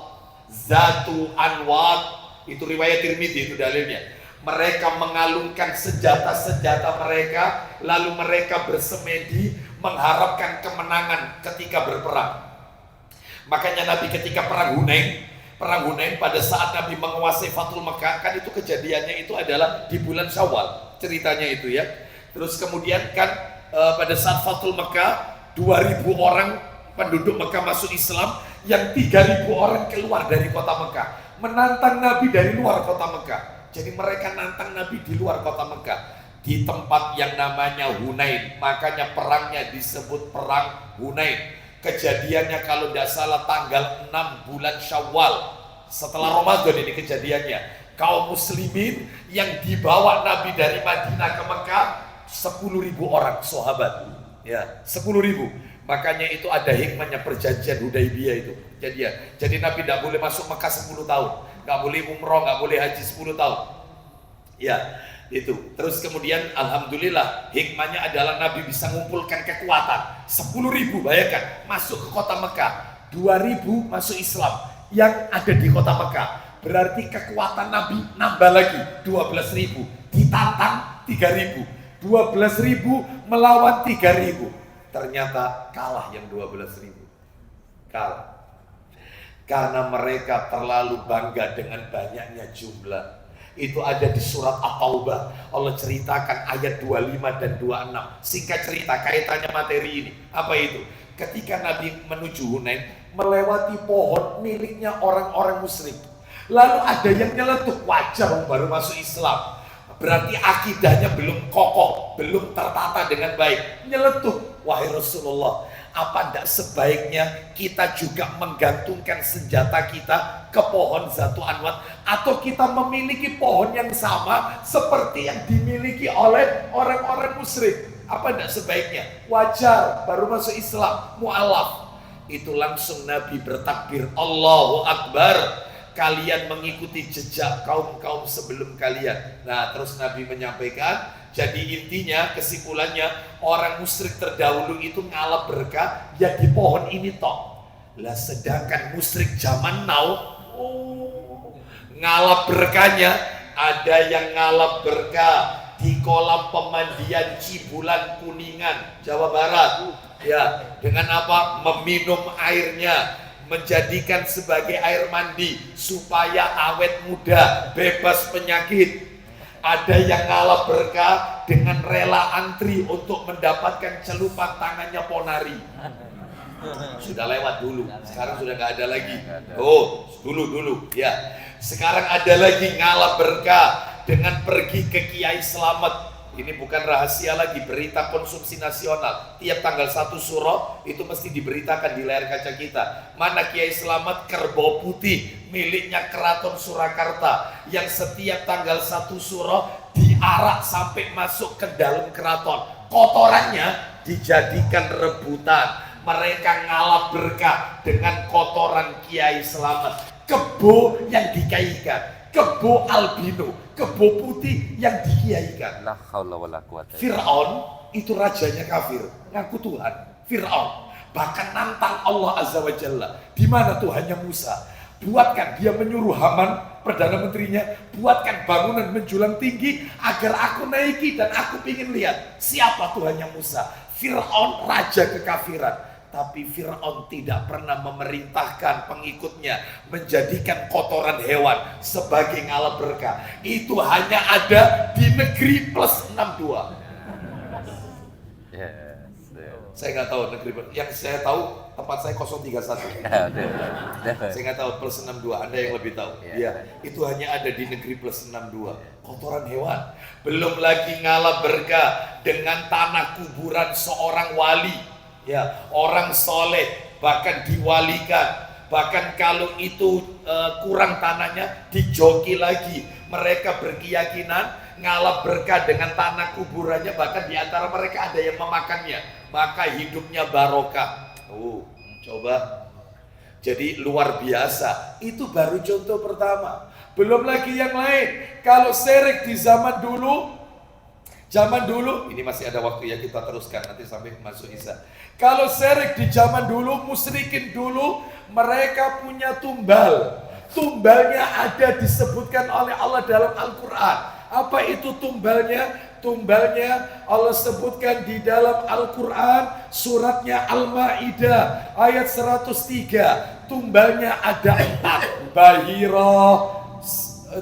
Itu riwayat Tirmidzi, itu dalilnya. Mereka mengalungkan senjata-senjata mereka, lalu mereka bersemedi mengharapkan kemenangan ketika berperang. Makanya Nabi ketika perang Hunain pada saat Nabi menguasai Fathul Mekah, kan itu kejadiannya itu adalah di bulan Syawal, ceritanya itu ya. Terus kemudian kan pada saat Fathul Mekah 2000 orang penduduk Mekah masuk Islam, yang 3000 orang keluar dari kota Mekah menantang Nabi dari luar kota Mekah. Jadi mereka nantang Nabi di luar kota Mekah di tempat yang namanya Hunain. Makanya perangnya disebut perang Hunain. Kejadiannya kalau tidak salah tanggal 6 bulan Syawal, setelah Ramadan ini kejadiannya. Kaum muslimin yang dibawa Nabi dari Madinah ke Mekah 10.000 orang sahabat. Ya, 10.000. Makanya itu ada hikmahnya perjanjian Hudaibiyah itu. Jadi Nabi tidak boleh masuk Mekah 10 tahun, nggak boleh umroh, nggak boleh haji 10 tahun. Ya, itu. Terus kemudian alhamdulillah hikmahnya adalah Nabi bisa mengumpulkan kekuatan 10.000, bayangkan masuk ke kota Mekah, 2.000 masuk Islam yang ada di kota Mekah. Berarti kekuatan Nabi nambah lagi 12.000, ditantang 3.000, 12.000 melawan 3.000. Ternyata kalah yang 12.000. Kalah. Karena mereka terlalu bangga dengan banyaknya jumlah. Itu ada di surat At-Taubah. Allah ceritakan ayat 25 dan 26. Singkat cerita kaitannya materi ini. Apa itu? Ketika Nabi menuju Hunain, melewati pohon miliknya orang-orang musyrik. Lalu ada yang nyeletuk, wajar baru masuk Islam. Berarti akidahnya belum kokoh, belum tertata dengan baik. Nyeletuk, wahai Rasulullah, apa tidak sebaiknya kita juga menggantungkan senjata kita ke pohon Zatu Anwat, atau kita memiliki pohon yang sama seperti yang dimiliki oleh orang-orang musyrik? Apa tidak sebaiknya? Wajar, baru masuk Islam, mu'alaf. Itu langsung Nabi bertakbir, Allahu Akbar. Kalian mengikuti jejak kaum-kaum sebelum kalian. Nah, terus Nabi menyampaikan, jadi intinya, kesimpulannya, orang musyrik terdahulu itu ngalap berkah ya di pohon ini toh. Lah sedangkan musyrik zaman now, ngalap berkahnya, ada yang ngalap berkah di kolam pemandian Cibulan Kuningan, Jawa Barat. Ya, dengan apa? Meminum airnya, menjadikan sebagai air mandi supaya awet muda, bebas penyakit. Ada yang ngalah berkah dengan rela antri untuk mendapatkan celupan tangannya Ponari. Sudah lewat dulu, sekarang sudah nggak ada lagi. Oh, dulu ya. Sekarang ada lagi ngalah berkah dengan pergi ke Kiai Slamet. Ini bukan rahasia lagi, berita konsumsi nasional. Tiap tanggal 1 Suro itu mesti diberitakan di layar kaca kita. Mana Kiai Slamet kerbau putih miliknya Keraton Surakarta, yang setiap tanggal 1 Suro diarak sampai masuk ke dalam keraton. kotorannya dijadikan rebutan. Mereka ngalah berkah dengan kotoran Kiai Selamat. Kebo yang dikaikan, kebo albino, kebo putih yang dikiaikan. La haula wala quwata. Fir'aun itu rajanya kafir, ngaku Tuhan. Fir'aun bahkan nantang Allah Azza wa Jalla. Di mana Tuhannya Musa? Buatkan, dia menyuruh Haman, Perdana Menterinya, buatkan bangunan menjulang tinggi agar aku naiki dan aku ingin lihat siapa Tuhannya Musa. Fir'aun raja kekafiran. Tapi Fir'aun tidak pernah memerintahkan pengikutnya menjadikan kotoran hewan sebagai ngalah berkah. Itu hanya ada di negeri plus 62. Yes. Saya nggak tahu negeri, yang saya tahu tempat saya 031. Saya nggak tahu plus 62, Anda yang lebih tahu. Ya, itu hanya ada di negeri plus 62. Kotoran hewan. Belum lagi ngalah berkah dengan tanah kuburan seorang wali. Ya, orang soleh bahkan diwalikan, bahkan kalau itu kurang tanahnya dijoki lagi. Mereka berkeyakinan ngalah berkah dengan tanah kuburannya, bahkan di antara mereka ada yang memakannya, maka hidupnya barokah. Coba. Jadi luar biasa. Itu baru contoh pertama. Belum lagi yang lain. Kalau syirik di zaman dulu, ini masih ada waktu ya, kita teruskan nanti sampai masuk Isya. Kalau syirik di zaman dulu, musyrikin dulu, mereka punya tumbal. Tumbalnya ada disebutkan oleh Allah dalam Al-Quran. Apa itu tumbalnya? Tumbalnya Allah sebutkan di dalam Al-Quran, suratnya Al-Ma'idah ayat 103. Tumbalnya ada 4. Bahira,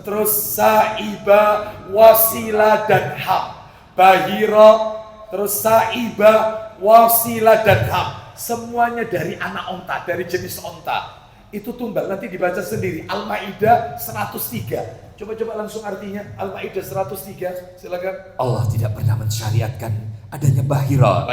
terus Sa'iba, Wasilah dan Ham. Bahira, terus Sa'iba, Wasilah dan Ham. Semuanya dari anak onta, dari jenis onta. Itu tumbal, nanti dibaca sendiri. Al-Ma'idah 103. Coba langsung artinya. Al-Ma'idah 103, silakan. Allah tidak pernah mensyariatkan adanya Bahira,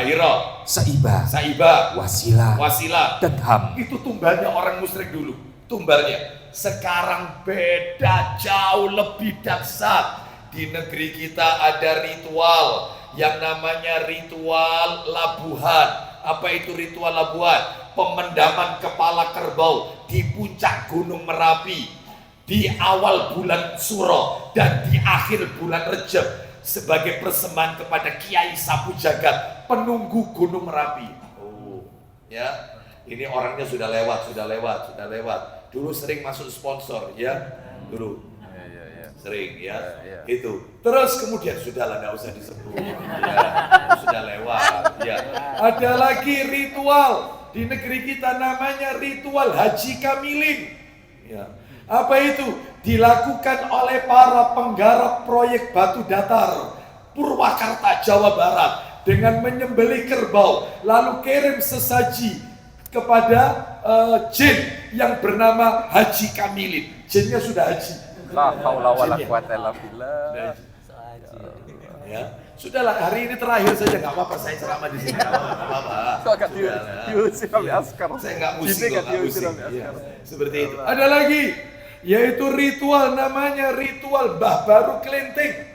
Sa'iba, Wasilah, dan Ham. Itu tumbalnya orang musyrik dulu. Tumbalnya. Sekarang beda, jauh lebih dahsyat. Di negeri kita ada ritual yang namanya ritual labuhan. Apa itu ritual labuhan? Pemendaman kepala kerbau di puncak Gunung Merapi di awal bulan Suro dan di akhir bulan Rejab sebagai persembahan kepada Kiai Sapu Jagat, penunggu Gunung Merapi. Ya, ini orangnya sudah lewat. Dulu sering masuk sponsor, ya, dulu. Sering ya. Itu terus kemudian sudahlah, nggak usah disebut ya, sudah lewat ya. Ada lagi ritual di negeri kita namanya ritual Haji Kamilin ya. Apa itu? Dilakukan oleh para penggarap proyek batu datar Purwakarta, Jawa Barat, dengan menyembelih kerbau lalu kirim sesaji kepada jin yang bernama Haji Kamilin. Jinnya sudah haji. La haula wala quwata illa billah. Ya, sudahlah, hari ini terakhir saja, nggak apa-apa saya ceramah di sini, nggak apa-apa. Kok gak diusir oleh askar? Saya nggak musik, ya, seperti itu. Ada lagi, yaitu ritual namanya ritual Mbah Baru Kelinting,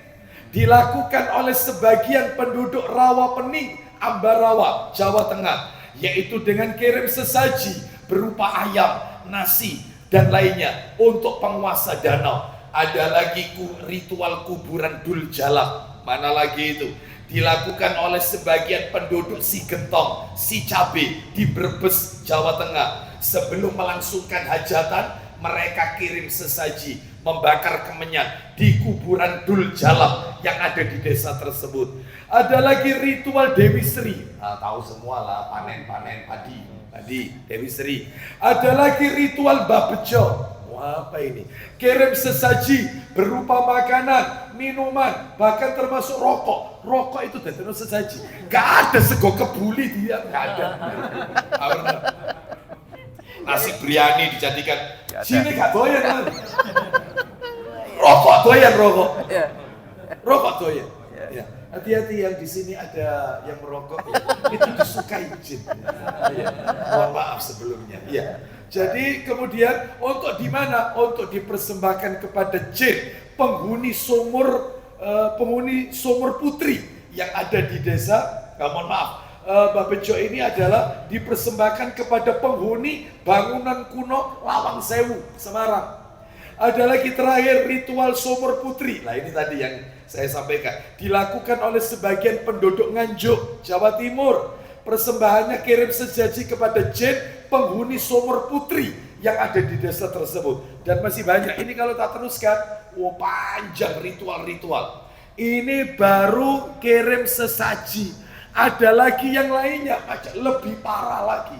dilakukan oleh sebagian penduduk Rawapening, Ambarawa, Jawa Tengah, yaitu dengan kirim sesaji berupa ayam, nasi, dan lainnya untuk penguasa danau. Ada lagi ritual kuburan Dul Jalak. Mana lagi itu? Dilakukan oleh sebagian penduduk Si Gentong, Si Cabe di Brebes, Jawa Tengah. Sebelum melangsungkan hajatan, mereka kirim sesaji, membakar kemenyan di kuburan Dul Jalak yang ada di desa tersebut. Ada lagi ritual Dewi Sri. Tahu semua lah, panen padi. Dewi Sri. Ada lagi ritual Babejo. Apa ini? Kirim sesaji berupa makanan, minuman, bahkan termasuk rokok. Rokok itu datang sesaji. Gak ada sego kebuli dia, gak ada. Nasi biryani dijadikan. Sini gak doyan. Rokok doyan. Rokok doyan. Ya. Hati-hati yang di sini ada yang merokok, itu disukai jin. Mohon maaf sebelumnya. Ya. Jadi kemudian untuk di mana? Untuk dipersembahkan kepada jin penghuni sumur putri yang ada di desa, mohon maaf, Mbak Bejo ini adalah dipersembahkan kepada penghuni bangunan kuno Lawang Sewu, Semarang. Ada lagi terakhir ritual sumur putri. Nah ini tadi yang saya sampaikan, dilakukan oleh sebagian penduduk Nganjuk, Jawa Timur. Persembahannya kirim sesaji kepada jin penghuni sumur putri yang ada di desa tersebut. Dan masih banyak. Ini kalau tak teruskan, panjang ritual-ritual. Ini baru kirim sesaji. Ada lagi yang lainnya, lebih parah lagi.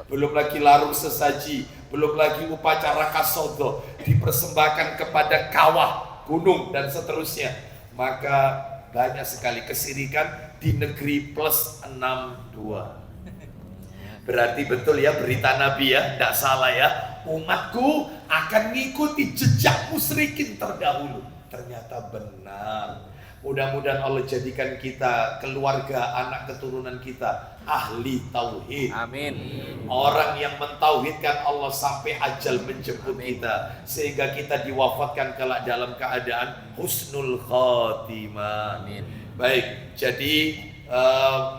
Belum lagi larung sesaji, belum lagi upacara kasodo, dipersembahkan kepada kawah, gunung, dan seterusnya. Maka banyak sekali kesirikan di negeri plus 62. Berarti betul ya berita Nabi ya, tidak salah ya. Umatku akan mengikuti jejak musyrikin terdahulu. Ternyata benar. Mudah-mudahan Allah jadikan kita, keluarga, anak keturunan kita ahli tauhid. Amin. Orang yang mentauhidkan Allah sampai ajal menjemput kita, sehingga kita diwafatkan kelak dalam keadaan husnul khotimah. Amin. Baik, jadi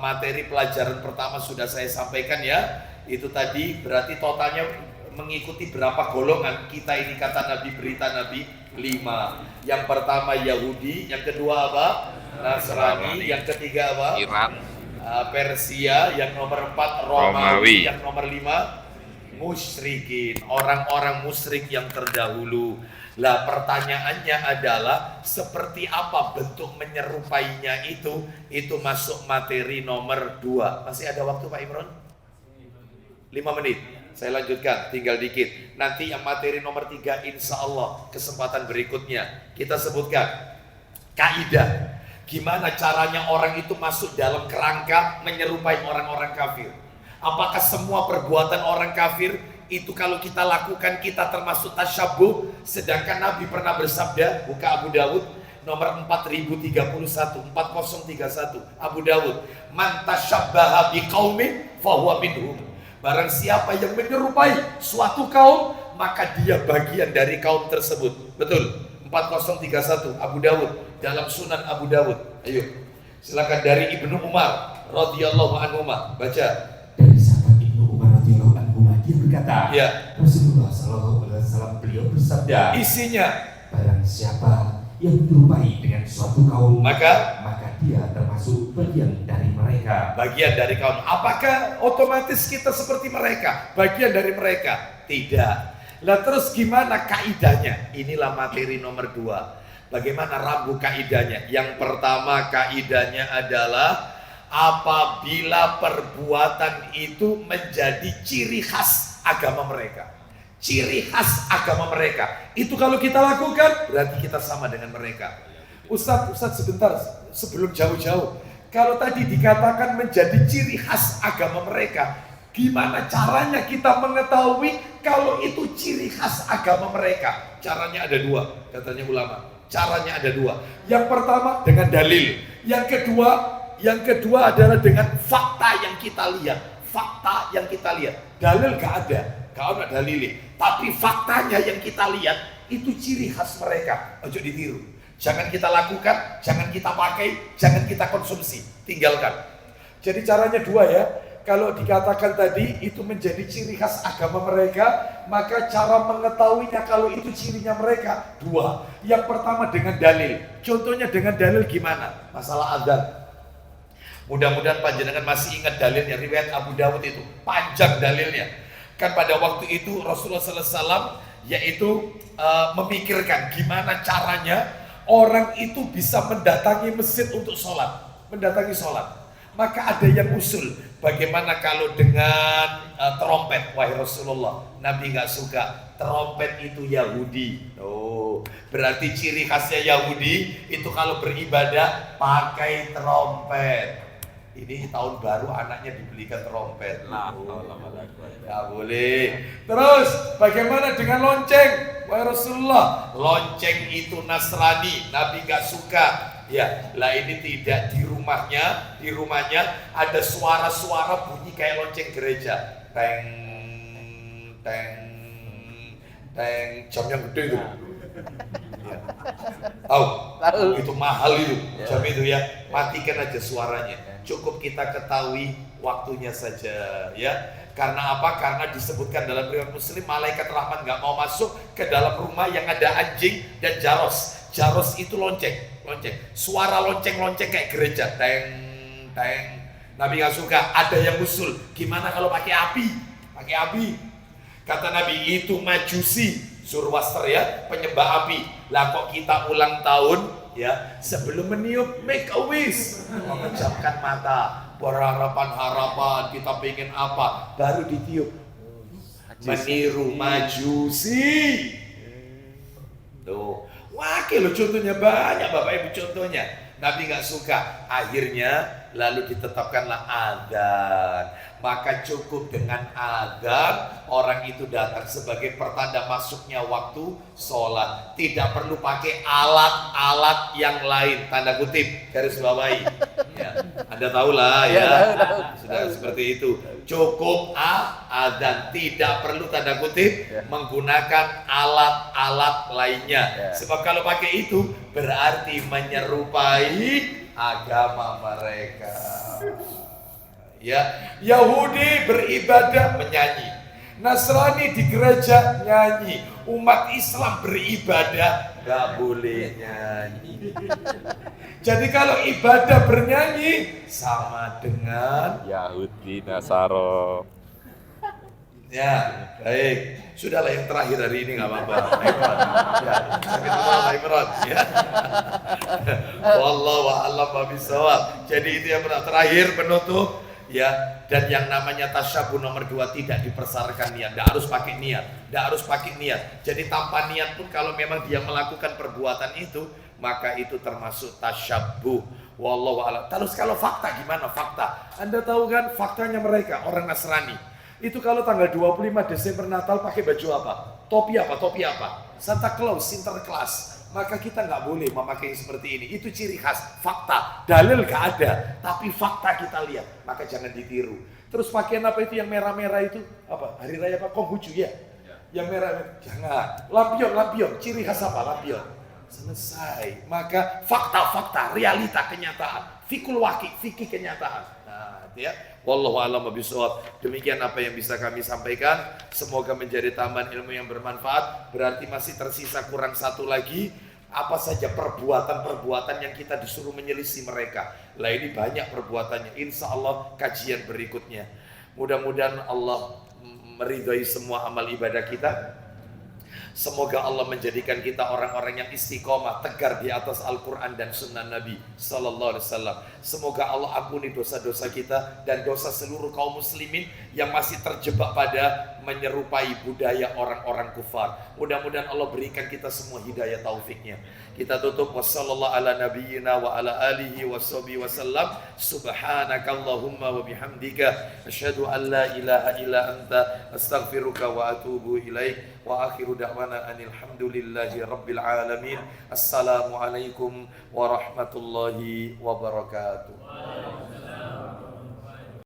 materi pelajaran pertama sudah saya sampaikan ya. Itu tadi berarti totalnya mengikuti berapa golongan kita ini, kata Nabi, berita Nabi 5. Yang pertama Yahudi, yang kedua apa? Nasrani, yang ketiga apa? Iran, Persia, yang nomor 4 Romawi, yang nomor 5 musyrikin, orang-orang musyrik yang terdahulu. Lah pertanyaannya adalah seperti apa bentuk menyerupainya itu masuk materi nomor 2. Masih ada waktu Pak Imron? 5 menit. Saya lanjutkan, tinggal dikit. Nanti yang materi nomor 3 insya Allah kesempatan berikutnya kita sebutkan kaidah. Gimana caranya orang itu masuk dalam kerangka menyerupai orang-orang kafir. Apakah semua perbuatan orang kafir itu kalau kita lakukan kita termasuk tasyabuh? Sedangkan Nabi pernah bersabda, buka Abu Dawud nomor 4031, 4031 Abu Dawud, man tasyabbaha biqaumin fahuwa minhum. Barang siapa yang menyerupai suatu kaum, maka dia bagian dari kaum tersebut. Betul? 4031 Abu Dawud, dalam Sunan Abu Dawud. Ayo, silakan dari Ibnu Umar radhiyallahu anhu, baca. Dari sahabat Ibnu Umar radhiyallahu anhu, dia berkata, Ya. Rasulullah sallallahu alaihi wasallam beliau bersabda, Isinya, barang siapa yang menyerupai dengan suatu kaum, maka dia termasuk bagian dari mereka. bagian dari kaum. Apakah otomatis kita seperti mereka? Bagian dari mereka? Tidak. Lah terus gimana kaidahnya? Inilah materi nomor 2. Bagaimana rambu kaidahnya? Yang pertama kaidahnya adalah apabila perbuatan itu menjadi ciri khas agama mereka. Ciri khas agama mereka. Itu kalau kita lakukan berarti kita sama dengan mereka. Ustadz sebentar, sebelum jauh-jauh, kalau tadi dikatakan menjadi ciri khas agama mereka, gimana caranya kita mengetahui kalau itu ciri khas agama mereka? Caranya ada 2, katanya ulama. Caranya ada 2. Yang pertama dengan dalil. Yang kedua adalah dengan fakta yang kita lihat. Fakta yang kita lihat. Dalil gak ada dalilnya. Tapi faktanya yang kita lihat itu ciri khas mereka. Ojo ditiru. Jangan kita lakukan, jangan kita pakai, jangan kita konsumsi, tinggalkan. Jadi caranya 2 ya. Kalau dikatakan tadi itu menjadi ciri khas agama mereka, maka cara mengetahuinya kalau itu cirinya mereka 2. Yang pertama dengan dalil. Contohnya dengan dalil gimana? Masalah adzan. Mudah-mudahan panjenengan masih ingat dalilnya, riwayat Abu Dawud itu panjang dalilnya. Kan pada waktu itu Rasulullah SAW yaitu memikirkan gimana caranya orang itu bisa mendatangi masjid untuk sholat, mendatangi sholat. Maka ada yang usul, bagaimana kalau dengan trompet? Wahai Rasulullah, Nabi nggak suka trompet, itu Yahudi. Oh, berarti ciri khasnya Yahudi itu kalau beribadah pakai trompet. Ini tahun baru anaknya dibelikan trompet. Nggak boleh. Terus Bagaimana dengan lonceng? Wahai Rasulullah, lonceng itu Nasrani, Nabi gak suka. Ya, lah ini tidak, di rumahnya ada suara-suara bunyi kayak lonceng gereja. Teng, teng, teng, jamnya gede itu. Ya. Tahu? Tahu. Itu mahal itu, Ya. jam itu ya. Matikan aja suaranya. Cukup kita ketahui waktunya saja, ya. Karena apa? Karena disebutkan dalam riwayat Muslim, malaikat rahmat nggak mau masuk ke dalam rumah yang ada anjing dan jaros. Jaros itu lonceng. Suara lonceng kayak gereja, teng teng. Nabi nggak suka. Ada yang usul, gimana kalau pakai api? Pakai api. Kata Nabi, itu majusi, Zoroaster ya, penyembah api. Lah kok kita ulang tahun ya, sebelum meniup make a wish, memejamkan mata, berharapan kita pengen apa, baru ditiup. Meniru majusi. Tuh, wakil lo contohnya banyak Bapak Ibu contohnya. Nabi nggak suka, akhirnya lalu ditetapkanlah adzan. Maka cukup dengan adzan, orang itu datang sebagai pertanda masuknya waktu sholat. Tidak perlu pakai alat-alat yang lain, tanda kutip, garis bawahi. Ya, Anda tahulah ya, sudah seperti itu. Cukup adzan, tidak perlu tanda kutip menggunakan alat-alat lainnya. Sebab kalau pakai itu berarti menyerupai agama mereka. Ya, Yahudi beribadah menyanyi, Nasrani di gereja nyanyi, umat Islam beribadah gak boleh nyanyi. Jadi kalau ibadah bernyanyi sama dengan Yahudi, Nasaro. ya, baik. Sudahlah yang terakhir hari ini nggak apa-apa. Ya, sampai dulu Imran. Ya. Wallahu a'lam bishawab. Jadi itu yang terakhir penutup. Ya, dan yang namanya tasyabuh nomor 2 tidak dipersyaratkan niat, tidak harus pakai niat, Jadi tanpa niat pun kalau memang dia melakukan perbuatan itu, maka itu termasuk tasyabuh. Wallahu a'lam. Terus kalau fakta gimana fakta? Anda tahu kan faktanya mereka orang Nasrani itu kalau tanggal 25 Desember Natal pakai baju apa? Topi apa? Santa Claus, Sinterklas. Maka kita nggak boleh memakai seperti ini. Itu ciri khas, fakta. Dalil nggak ada, tapi fakta kita lihat. Maka jangan ditiru. Terus pakaian apa itu yang merah-merah itu? Apa? Hari Raya apa? Konghucu ya? Yang merah, jangan. Lampion. Ciri khas apa? Lampion. Selesai. Maka fakta, realita, kenyataan. Fikih kenyataan. Nah, ya. Wallahu a'lam bishawab. Demikian apa yang bisa kami sampaikan. Semoga menjadi tambahan ilmu yang bermanfaat. Berarti masih tersisa kurang satu lagi. Apa saja perbuatan-perbuatan yang kita disuruh menyelisih mereka. Lah ini banyak perbuatannya. Insya Allah kajian berikutnya. Mudah-mudahan Allah meridhai semua amal ibadah kita. Semoga Allah menjadikan kita orang-orang yang istiqomah, tegar di atas Al-Quran dan Sunnah Nabi Sallallahu Alaihi Wasallam. Semoga Allah ampuni dosa-dosa kita dan dosa seluruh kaum muslimin yang masih terjebak pada menyerupai budaya orang-orang kufar. Mudah-mudahan Allah berikan kita semua hidayah taufiknya. Kita tutup wassallallahu ala nabiyyina wa ala alihi washabihi wasallam. Subhanakallahumma wa bihamdika asyhadu an la ilaha illa anta astaghfiruka wa atubu ilaik. Wa akhiru da'wana anil hamdulillahi rabbil alamin. Assalamualaikum warahmatullahi wabarakatuh.